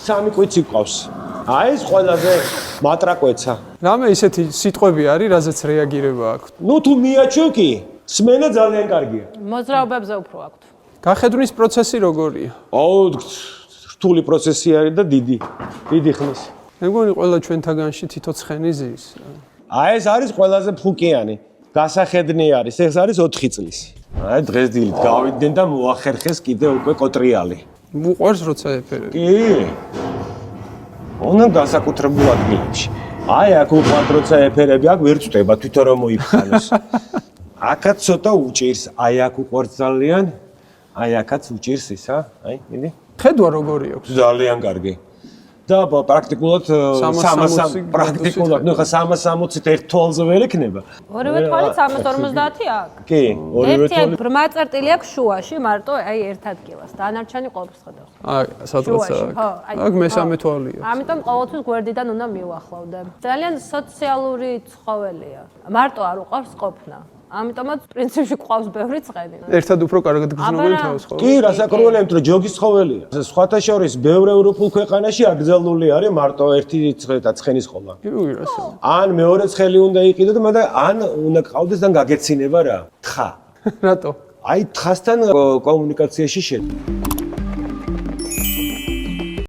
3 კვიცი გვყავს. აი ეს ყველაზე მატრაკვეცა. რამე ისეთი სიტყვები არის, რაზეც რეაგირება აქვს. ნუ თუ მიაჩვევ კი, სმენა ძალიან კარგია. მოძრაობებზე უფრო აქვთ. გახედვნის პროცესი როგორია? რთული პროცესი არის და დიდი ხნის. მე მგონი ყველა ჩვენთაგანში თითო ცხენი ზის. აი ეს არის ყველაზე ფუკიანი. გასახედნი არის. ეს არის 4 წლის. აი დღეს დილით გავიდნენ და მოახერხეს კიდე უკვე კოტრიალი. უყვარს როცა ეფერები. კი. უნდა განსაკუთრებულ ადგილებში. აი აქ უყვართ როცა ეფერები აქ ვერ წვდება თვითონ რომ მოიფხანოს. აქაც ცოტა უჭირს. აი აქ უყვართ ძალიან. აი აქაც უჭირს ისა. აი მიდი. ხედვა როგორი აქვს? ძალიან კარგი. და პრაქტიკულად 360 ნუ ხა 360-ით ერთ თვალზე ვერ ექნება. ორივე თვალით 350 აქვს? კი, ორივე ერთი ბრმა წერტილი აქვს შუაში, მარტო აი ერთ ადგილას. დანარჩენი ყოველთვის ხედავს. აი, სადღაც აქ მესამე თვალია. ამიტომ ყოველთვის გვერდიდან უნდა მივახლავდე. ძალიან სოციალური ცხოველია. მარტო არ უყავს ყოფნა. ამიტომაც პრინციპში ყავს ბევრი ცხენი. ერთად უფრო კარგად გრძნობენ თავს, ხო? კი, რასაკურველია, იმიტომ რომ ჯოგის ცხოველია. სხვათა შორის ბევრ ევროპულ ქვეყანაში აკრძალული არის მარტო ერთი ცხენის ყოლა. კი, რასა. ან მეორე ცხელი უნდა იყიდოთ, მაგრამ ან უნდა ყავდეს და გაგეცინება რა. თხა. რატო? აი თხასთან კომუნიკაციაში შედი.